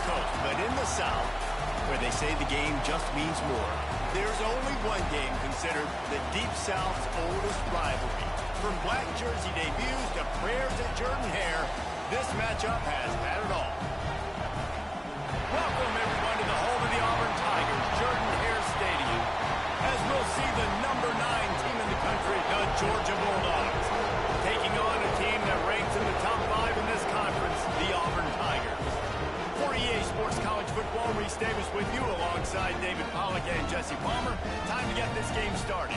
Coast, but in the South, where they say the game just means more, there's only one game considered the Deep South's oldest rivalry. From black jersey debuts to prayers at Jordan Hare, this matchup has had it all. Welcome, everyone, to the home of the Auburn Tigers, Jordan Hare Stadium, as we'll see the number 9 team in the country, the Georgia Bulldogs, taking on a team that ranks in the top 5 in this conference, the Auburn Tigers. For EA Sports College Football, Reese Davis with you alongside David Pollack and Jesse Palmer. Time to get this game started.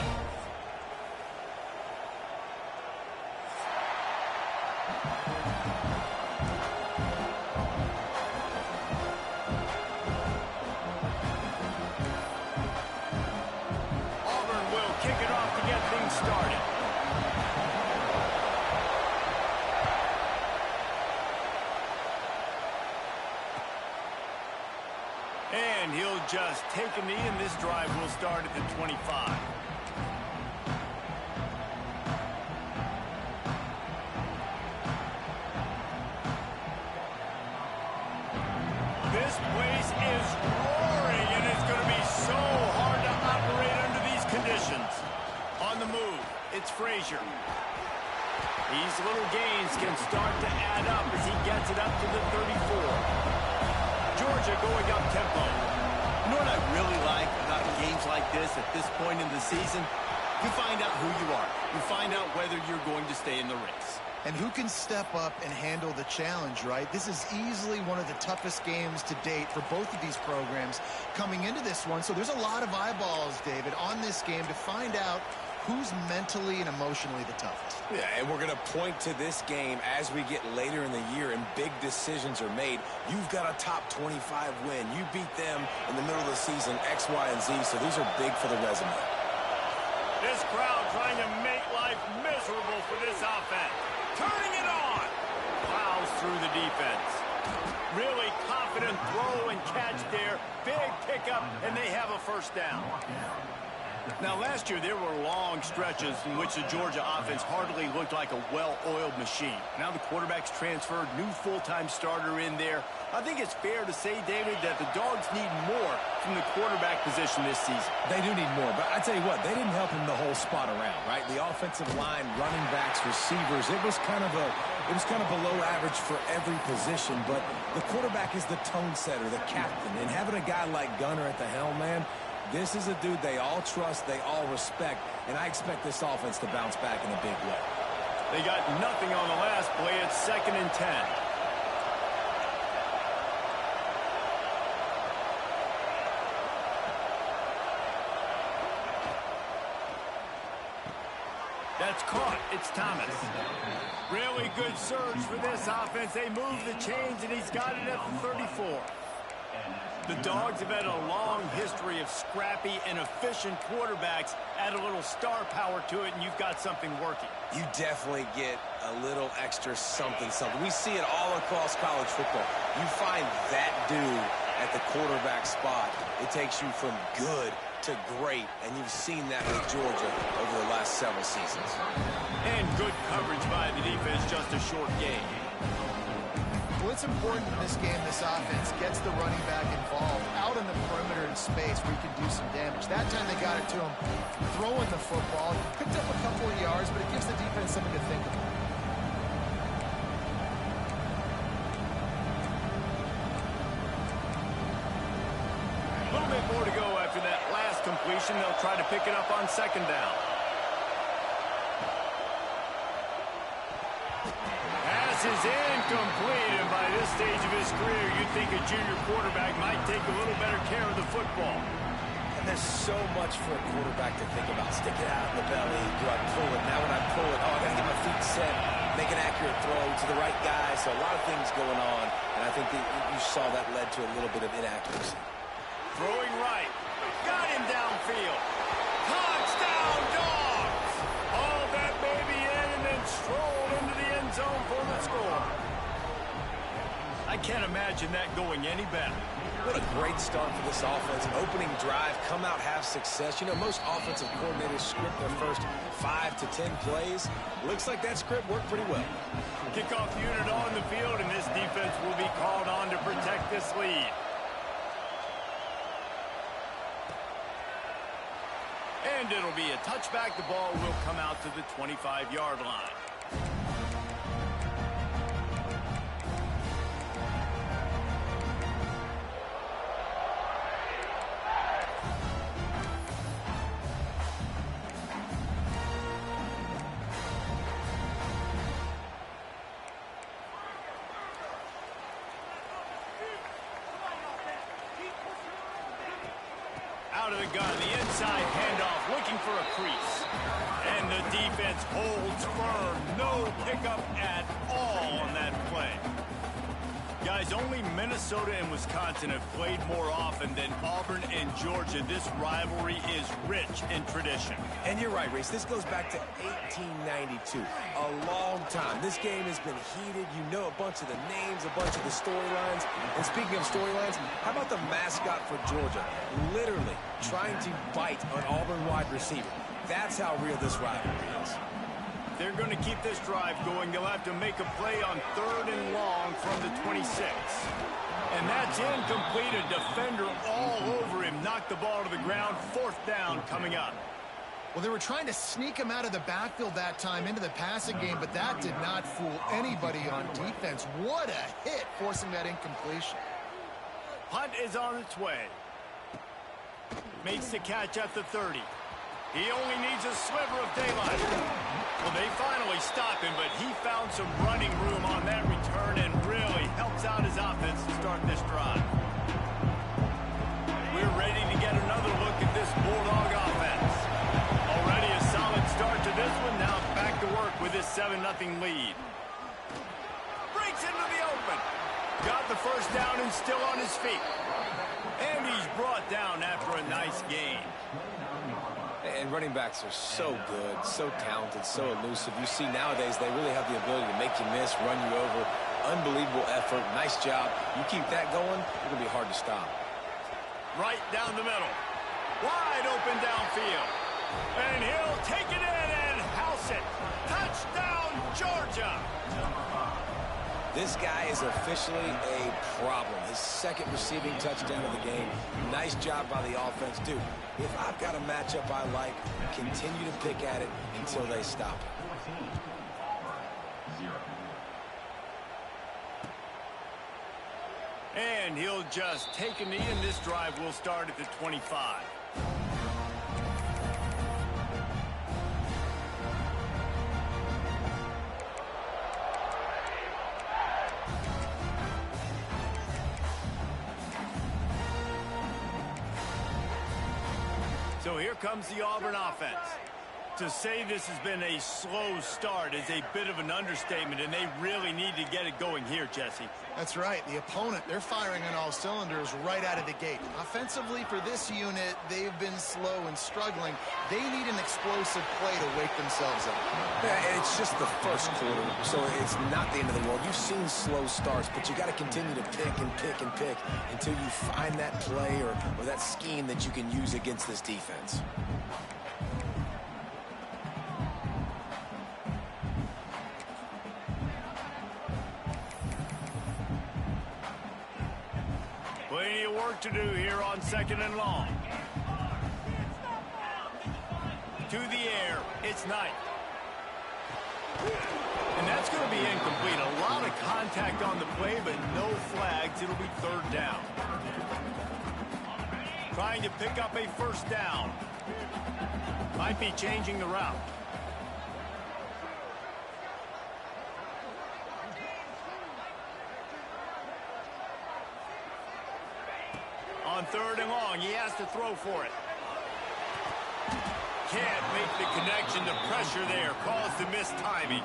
Auburn will kick it off to get things started. And he'll just take a knee, and this drive will start at the 25. This place is roaring, and it's going to be so hard to operate under these conditions. On the move, it's Frazier. These little gains can start to add up as he gets it up to the 34. Georgia going up tempo. You know what I really like about games like this at this point in the season? You find out who you are. You find out whether you're going to stay in the race. And who can step up and handle the challenge, right? This is easily one of the toughest games to date for both of these programs coming into this one. So there's a lot of eyeballs, David, on this game to find out who's mentally and emotionally the toughest. Yeah, and we're going to point to this game as we get later in the year and big decisions are made. You've got a top 25 win. You beat them in the middle of the season, X, Y, and Z, so these are big for the resume. This crowd trying to make life miserable for this offense. Turning it on. Plows through the defense. Really confident throw and catch there. Big pickup, and they have a first down. Now, last year, there were long stretches in which the Georgia offense hardly looked like a well-oiled machine. Now the quarterback's transferred, new full-time starter in there. I think it's fair to say, David, that the Dogs need more from the quarterback position this season. They do need more, but I tell you what, they didn't help him the whole spot around, right? The offensive line, running backs, receivers, it was kind of below average for every position, but the quarterback is the tone setter, the captain, and having a guy like Gunner at the helm, man, this is a dude they all trust, they all respect, and I expect this offense to bounce back in a big way. They got nothing on the last play. It's 2nd and 10. That's caught. It's Thomas. Really good surge for this offense. They move the chains, and he's got it at the 34. The Dogs have had a long history of scrappy and efficient quarterbacks. Add a little star power to it, and you've got something working. You definitely get a little extra something. We see it all across college football. You find that dude at the quarterback spot, it takes you from good to great, and you've seen that with Georgia over the last several seasons. And good coverage by the defense, just a short gain. Well, it's important in this game, this offense gets the running back involved out in the perimeter in space where you can do some damage. That time they got it to him throwing the football. Picked up a couple of yards, but it gives the defense something to think about. A little bit more to go after that last completion. They'll try to pick it up on 2nd down. Pass is incomplete, and by this stage of his career, you'd think a junior quarterback might take a little better care of the football. And there's so much for a quarterback to think about. Stick it out in the belly. Do I pull it? Now when I pull it, oh, I got to get my feet set. Make an accurate throw to the right guy. So a lot of things going on, and I think that you saw that led to a little bit of inaccuracy. Throwing right. Got him downfield. Touchdown, Dogs! All that baby in and then strolled into the end zone for the score. I can't imagine that going any better. What a great start for this offense. Opening drive, come out, have success. You know, most offensive coordinators script their first 5 to 10 plays. Looks like that script worked pretty well. Kickoff unit on the field, and this defense will be called on to protect this lead. And it'll be a touchback. The ball will come out to the 25-yard line. Out of the gun, the inside handoff, looking for a crease. And the defense holds firm. No pickup at all on that play. Guys, only Minnesota and Wisconsin have played more often than Auburn and Georgia. This rivalry is rich in tradition. And you're right, Reese. This goes back to 1892. A long time. This game has been heated. You know a bunch of the names, a bunch of the storylines. And speaking of storylines, how about the mascot for Georgia? Literally trying to bite an Auburn wide receiver. That's how real this rivalry is. They're going to keep this drive going. They'll have to make a play on 3rd and long from the 26. And that's incomplete. A defender all over him. Knocked the ball to the ground. 4th down coming up. Well, they were trying to sneak him out of the backfield that time into the passing game, but that did not fool anybody on defense. What a hit, forcing that incompletion. Punt is on its way. Makes the catch at the 30. He only needs a sliver of daylight. Well, they finally stop him, but he found some running room on that return and really helps out his offense to start this drive. We're ready to get another look at this Bulldog offense. Already a solid start to this one. Now back to work with this 7-0 lead. Breaks into the open. Got the first down and still on his feet. And he's brought down after a nice gain. And running backs are so good, so talented, so elusive. You see nowadays they really have the ability to make you miss, run you over. Unbelievable effort. Nice job. You keep that going, it's going to be hard to stop. Right down the middle. Wide open downfield. And he'll take it in and house it. Touchdown, Georgia. This guy is officially a problem. His 2nd receiving touchdown of the game. Nice job by the offense. Dude, if I've got a matchup I like, continue to pick at it until they stop it. And he'll just take a knee, and this drive will start at the 25. So here comes the Auburn offense. To say this has been a slow start is a bit of an understatement, and they really need to get it going here, Jesse. That's right. The opponent, they're firing on all cylinders right out of the gate. Offensively, for this unit, they've been slow and struggling. They need an explosive play to wake themselves up. Yeah, and it's just the first quarter, so it's not the end of the world. You've seen slow starts, but you got to continue to pick and pick and pick until you find that play or that scheme that you can use against this defense. Plenty of work to do here on 2nd and long. To the air, it's Knight. And that's going to be incomplete. A lot of contact on the play, but no flags. It'll be 3rd down. Trying to pick up a 1st down. Might be changing the route. On 3rd and long, he has to throw for it. Can't make the connection. The pressure there caused the missed timing.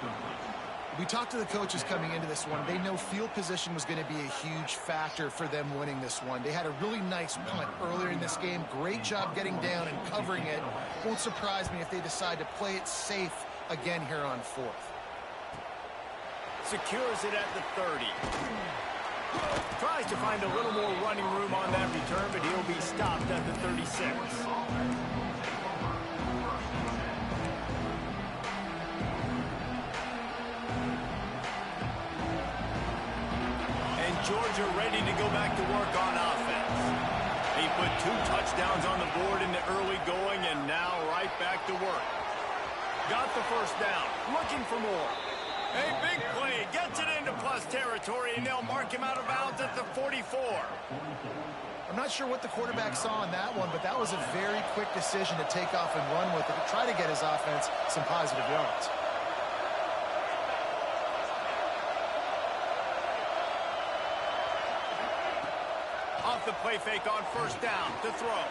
We talked to the coaches coming into this one. They know field position was going to be a huge factor for them winning this one. They had a really nice punt earlier in this game. Great job getting down and covering it. Won't surprise me if they decide to play it safe again here on 4th. Secures it at the 30. Tries to find a little more running room on that return, but he'll be stopped at the 36. And Georgia ready to go back to work on offense. He put 2 touchdowns on the board in the early going, and now right back to work. Got the first down, looking for more. A big play, gets it into plus territory, and they'll mark him out of bounds at the 44. I'm not sure what the quarterback saw on that one, but that was a very quick decision to take off and run with it to try to get his offense some positive yards. Off the play fake on first down to throw.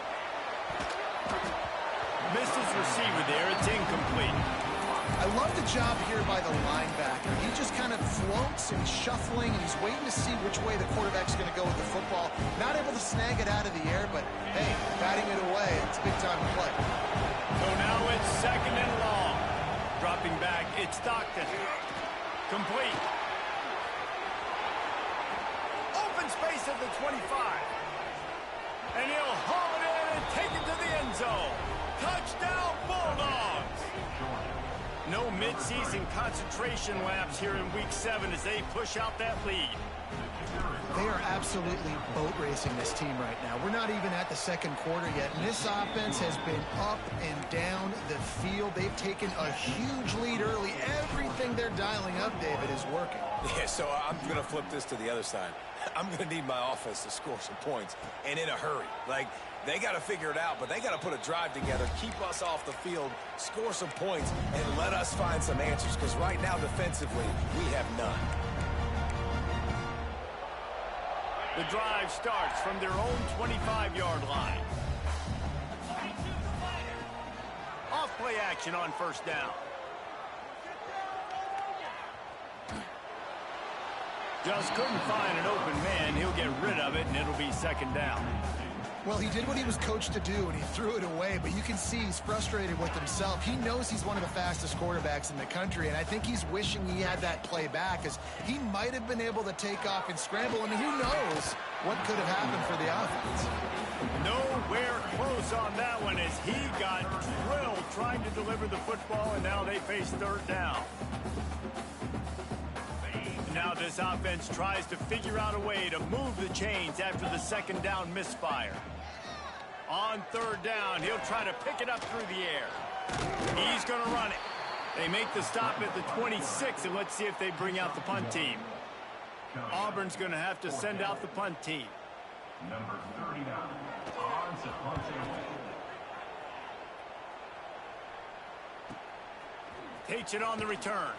Missed his receiver there. It's incomplete. I love the job here by the linebacker. He just kind of floats and he's shuffling and he's waiting to see which way the quarterback's going to go with the football. Not able to snag it out of the air, but hey, batting it away, it's a big time to play. So now it's second and long. Dropping back, it's Stockton. Complete. Open space at the 25. And he'll haul it in and take it to the end zone. Touchdown, Bulldogs! No midseason concentration laps here in Week 7 as they push out that lead. They are absolutely boat racing this team right now. We're not even at the second quarter yet, and this offense has been up and down the field. They've taken a huge lead early. Everything they're dialing up, David, is working. Yeah, so I'm going to flip this to the other side. I'm going to need my offense to score some points, and in a hurry. Like, they got to figure it out, but they got to put a drive together, keep us off the field, score some points, and let us find some answers, because right now, defensively, we have none. The drive starts from their own 25-yard line. Off play action on first down. Just couldn't find an open man. He'll get rid of it, and it'll be second down. Well, he did what he was coached to do, and he threw it away, but you can see he's frustrated with himself. He knows he's one of the fastest quarterbacks in the country, and I think he's wishing he had that play back, as he might have been able to take off and scramble. I mean, who knows what could have happened for the offense. Nowhere close on that one as he got drilled trying to deliver the football, and now they face third down. Now this offense tries to figure out a way to move the chains after the second down misfire. On third down, he'll try to pick it up through the air. He's going to run it. They make the stop at the 26, and let's see if they bring out the punt team. Auburn's going to have to send out the punt team. Number 39, on to punt Takes it on the return.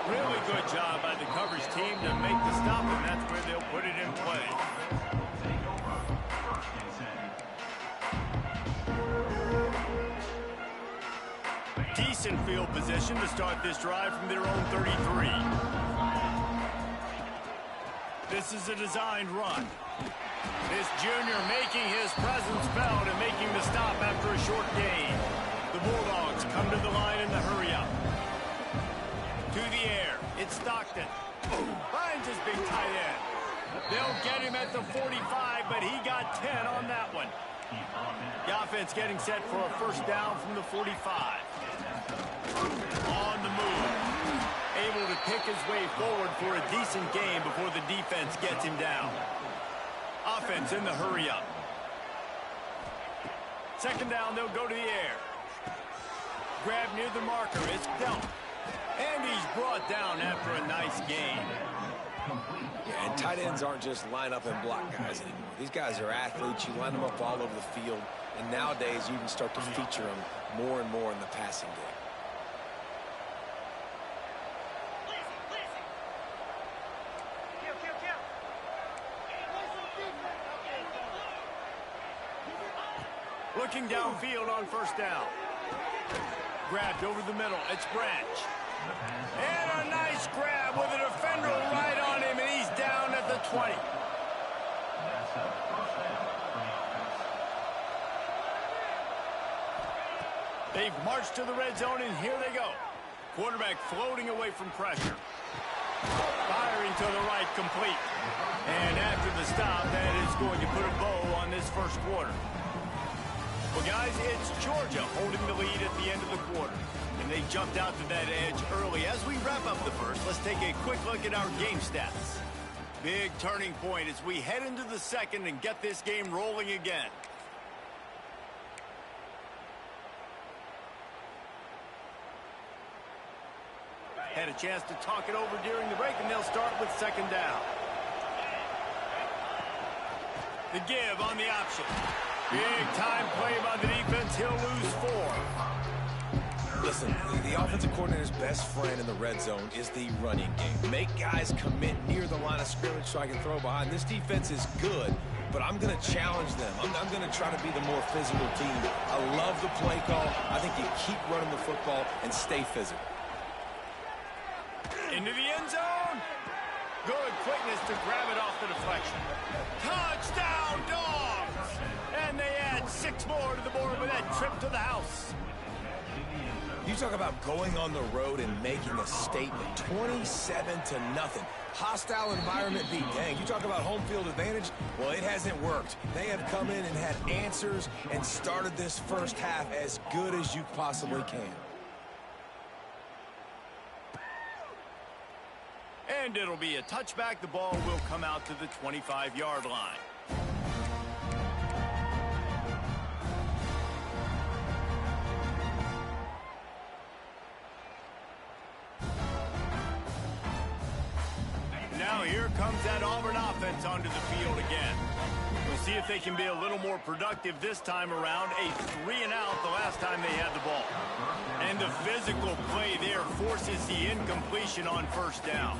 Really good job by the coverage team to make the stop, and that's where they'll put it in play. Decent field position to start this drive from their own 33. This is a designed run. This junior making his presence felt and making the stop after a short gain. The Bulldogs come to the line in the hurry-up. To the air, it's Stockton. Finds his big tight end. They'll get him at the 45, but he got 10 on that one. The offense getting set for a first down from the 45. On the move. Able to pick his way forward for a decent game before the defense gets him down. Offense in the hurry-up. Second down, they'll go to the air. Grab near the marker, it's dealt. And he's brought down after a nice gain. Yeah, and tight ends aren't just line up and block guys anymore. These guys are athletes. You line them up all over the field. And nowadays, you can start to feature them more and more in the passing game. Looking downfield on first down. Grabbed over the middle. It's Branch. And a nice grab with a defender right on him, and he's down at the 20. They've marched to the red zone, and here they go. Quarterback floating away from pressure. Firing to the right, complete. And after the stop, that is going to put a bow on this first quarter. Well, guys, it's Georgia holding the lead at the end of the quarter. And they jumped out to that edge early. As we wrap up the first, let's take a quick look at our game stats. Big turning point as we head into the second and get this game rolling again. Had a chance to talk it over during the break, and they'll start with second down. The give on the option. Big time play by the defense. He'll lose 4. Listen, the offensive coordinator's best friend in the red zone is the running game. Make guys commit near the line of scrimmage so I can throw behind. This defense is good, but I'm going to challenge them. I'm going to try to be the more physical team. I love the play call. I think you keep running the football and stay physical. Into the end zone. Good quickness to grab it off the deflection. Touchdown, Dogs! And they add 6 more to the board with that trip to the house. You talk about going on the road and making a statement. 27-0. Hostile environment beat. Dang, you talk about home field advantage? Well, it hasn't worked. They have come in and had answers and started this first half as good as you possibly can. And it'll be a touchback. The ball will come out to the 25-yard line. Now here comes that Auburn offense onto the field again. We'll see if they can be a little more productive this time around. A 3-and-out the last time they had the ball. And the physical play there forces the incompletion on first down.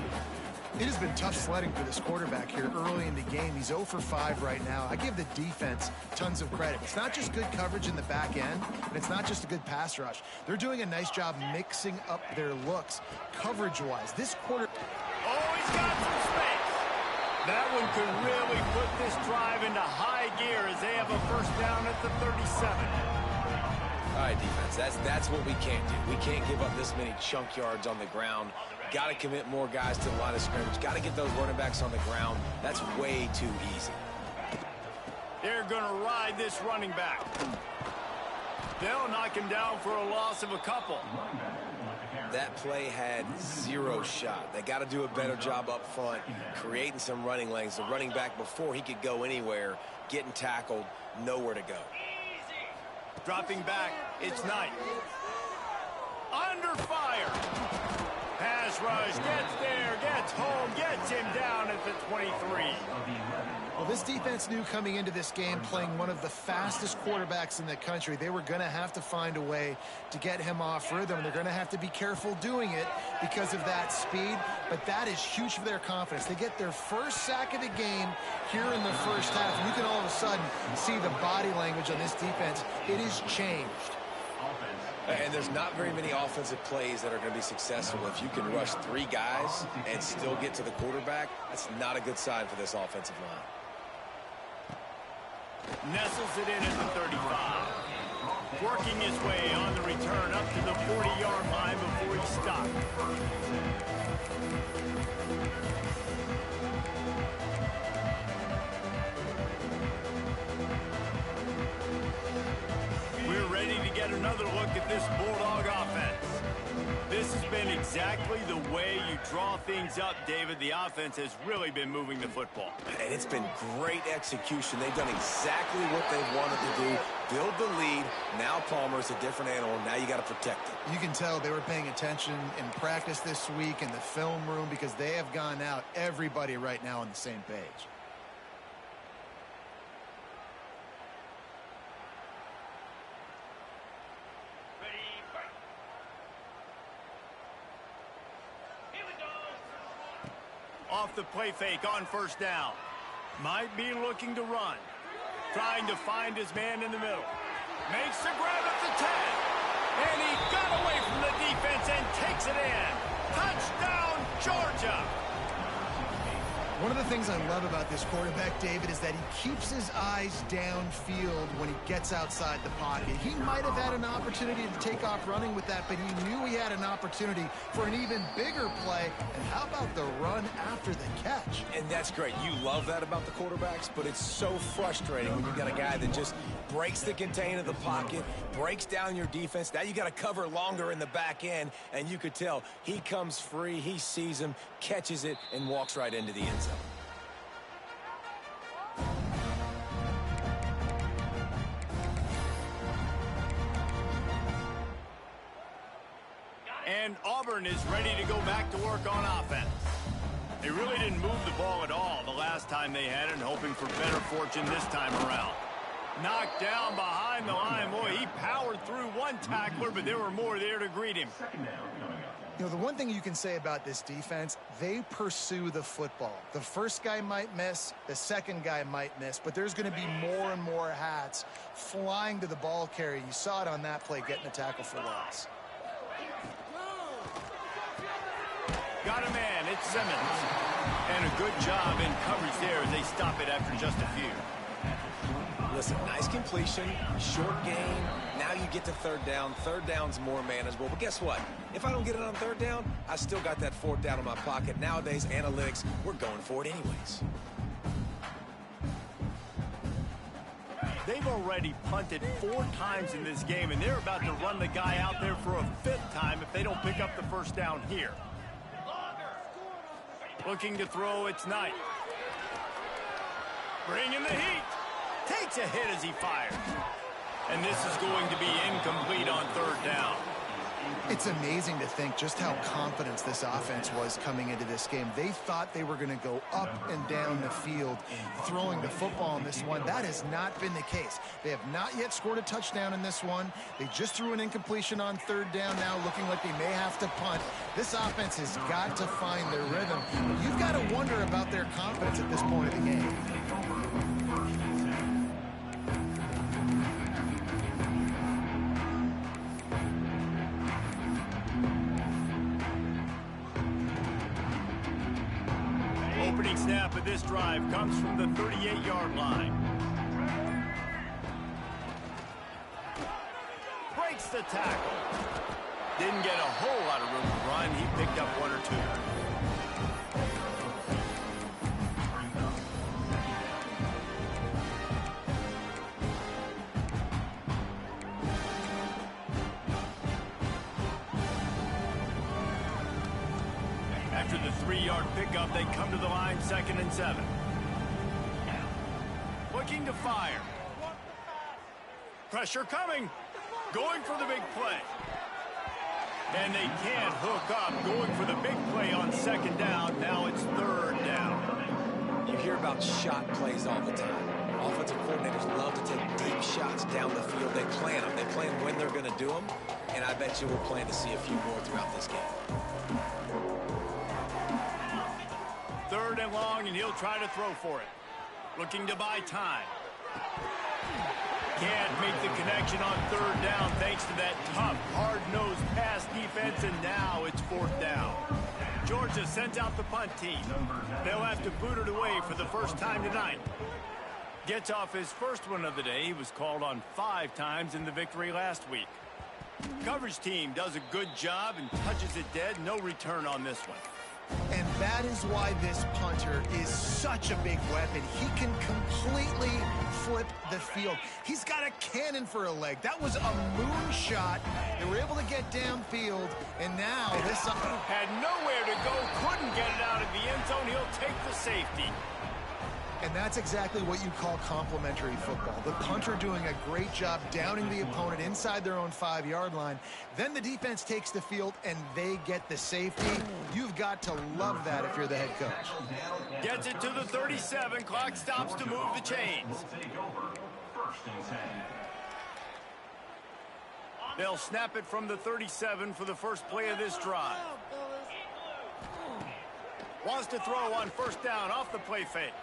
It has been tough sledding for this quarterback here early in the game. He's 0 for 5 right now. I give the defense tons of credit. It's not just good coverage in the back end, and it's not just a good pass rush. They're doing a nice job mixing up their looks coverage-wise. This quarter... Oh, he's got some space. That one could really put this drive into high gear as they have a first down at the 37. All right, defense, that's what we can't do. We can't give up this many chunk yards on the ground. Got to commit more guys to the line of scrimmage. Got to get those running backs on the ground. That's way too easy. They're going to ride this running back. They'll knock him down for a loss of a couple. That play had 0 shot. They got to do a better job up front, creating some running lanes. The running back, before he could go anywhere, getting tackled, nowhere to go. Dropping back, it's Knight. Under fire. Pass rush, gets there, gets home, gets him down at the 23. Well, this defense knew coming into this game, playing one of the fastest quarterbacks in the country, they were going to have to find a way to get him off rhythm. They're going to have to be careful doing it because of that speed, but that is huge for their confidence. They get their first sack of the game here in the first half, and you can all of a sudden see the body language on this defense. It has changed. And there's not very many offensive plays that are going to be successful. If you can rush 3 guys and still get to the quarterback, that's not a good sign for this offensive line. Nestles it in at the 35. Working his way on the return up to the 40-yard line before he stopped. We're ready to get another look at this Bulldog offense. This has been exactly the way you draw things up, David. The offense has really been moving the football. And it's been great execution. They've done exactly what they've wanted to do. Build the lead. Now Palmer's a different animal. Now you got to protect it. You can tell they were paying attention in practice this week in the film room because they have gone out, everybody right now on the same page. Off the play fake on first down. Might be looking to run. Trying to find his man in the middle. Makes the grab at the 10. And he got away from the defense and takes it in. Touchdown, Georgia. One of the things I love about this quarterback, David, is that he keeps his eyes downfield when he gets outside the pocket. He might have had an opportunity to take off running with that, but he knew he had an opportunity for an even bigger play. And how about the run after the catch? And that's great. You love that about the quarterbacks, but it's so frustrating when you got a guy that just breaks the contain of the pocket, breaks down your defense. Now you got to cover longer in the back end, and you could tell he comes free, he sees him, catches it, and walks right into the end zone. And Auburn is ready to go back to work on offense. They really didn't move the ball at all the last time they had it, hoping for better fortune this time around. Knocked down behind the line. Boy, he powered through one tackler, but there were more there to greet him. You know, the one thing you can say about this defense, they pursue the football. The first guy might miss, the second guy might miss, but there's going to be more and more hats flying to the ball carrier. You saw it on that play, getting a tackle for loss. Got a man, it's Simmons. And a good job in coverage there as they stop it after just a few. Listen, nice completion, short gain. Now you get to third down. Third down's more manageable. But guess what? If I don't get it on third down, I still got that fourth down in my pocket. Nowadays, analytics, we're going for it anyways. They've already punted 4 times in this game, and they're about to run the guy out there for a 5th time if they don't pick up the first down here. Looking to throw, it's Knight. Bringing the heat. Takes a hit as he fires. And this is going to be incomplete on third down. It's amazing to think just how confident this offense was coming into this game. They thought they were going to go up and down the field throwing the football in this one. That has not been the case. They have not yet scored a touchdown in this one. They just threw an incompletion on third down now, looking like they may have to punt. This offense has got to find their rhythm. You've got to wonder about their confidence at this point of the game. Opening snap of this drive comes from the 38-yard line. Breaks the tackle. Didn't get a whole lot of room to run. He picked up 1 or 2. After the 3-yard pickup, they come to the line, 2nd and 7. Looking to fire. Pressure coming. Going for the big play. And they can't hook up. Going for the big play on 2nd down. Now it's 3rd down. You hear about shot plays all the time. Offensive coordinators love to take deep shots down the field. They plan them. They plan when they're going to do them. And I bet you we'll plan to see a few more throughout this game. 3rd and long, and he'll try to throw for it. Looking to buy time. Can't make the connection on 3rd down thanks to that tough, hard-nosed pass defense, and now it's 4th down. Georgia sends out the punt team. They'll have to boot it away for the first time tonight. Gets off his first one of the day. He was called on 5 times in the victory last week. Coverage team does a good job and touches it dead. No return on this one. And that is why this punter is such a big weapon. He can completely flip the field. He's got a cannon for a leg. That was a moonshot. They were able to get downfield, and now this had nowhere to go, couldn't get it out of the end zone. He'll take the safety. And that's exactly what you call complementary football. The punter doing a great job downing the opponent inside their own 5-yard line. Then the defense takes the field, and they get the safety. You've got to love that if you're the head coach. Gets it to the 37. Clock stops to move the chains. They'll snap it from the 37 for the first play of this drive. Wants to throw on 1st down off the play fake.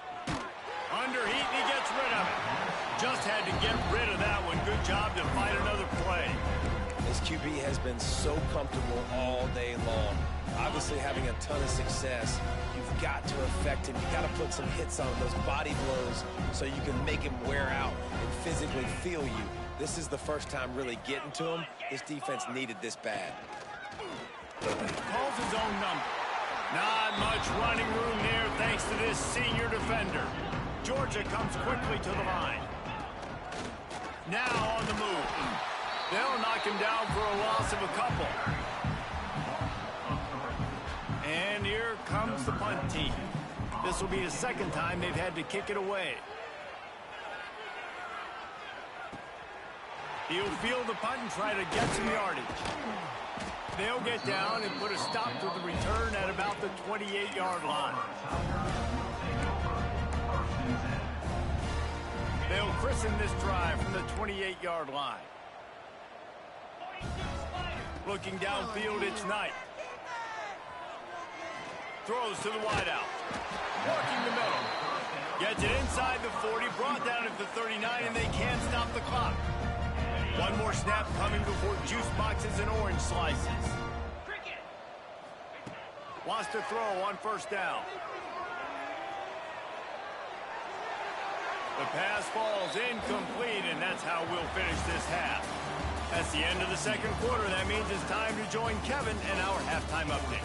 Under heat, and he gets rid of it. Just had to get rid of that one. Good job to find another play. This QB has been so comfortable all day long. Obviously having a ton of success. You've got to affect him. You've got to put some hits on him, those body blows, so you can make him wear out and physically feel you. This is the first time really getting to him. This defense needed this bad. Calls his own number. Not much running room here thanks to this senior defender. Georgia comes quickly to the line. Now on the move. They'll knock him down for a loss of a couple. And here comes the punt team. This will be the second time they've had to kick it away. He'll field the punt and try to get some yardage. They'll get down and put a stop to the return at about the 28-yard line. They'll christen this drive from the 28-yard line. Looking downfield, it's Knight. Throws to the wideout. Working the middle. Gets it inside the 40, brought down at the 39, and they can't stop the clock. One more snap coming before juice boxes and orange slices. Wants to throw on first down. The pass falls incomplete, and that's how we'll finish this half. That's the end of the second quarter. That means it's time to join Kevin and our halftime update.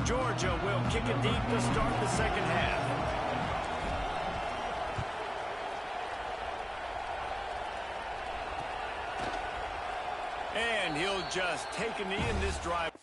Georgia will kick it deep to start the second half. And he'll just take a knee in this drive.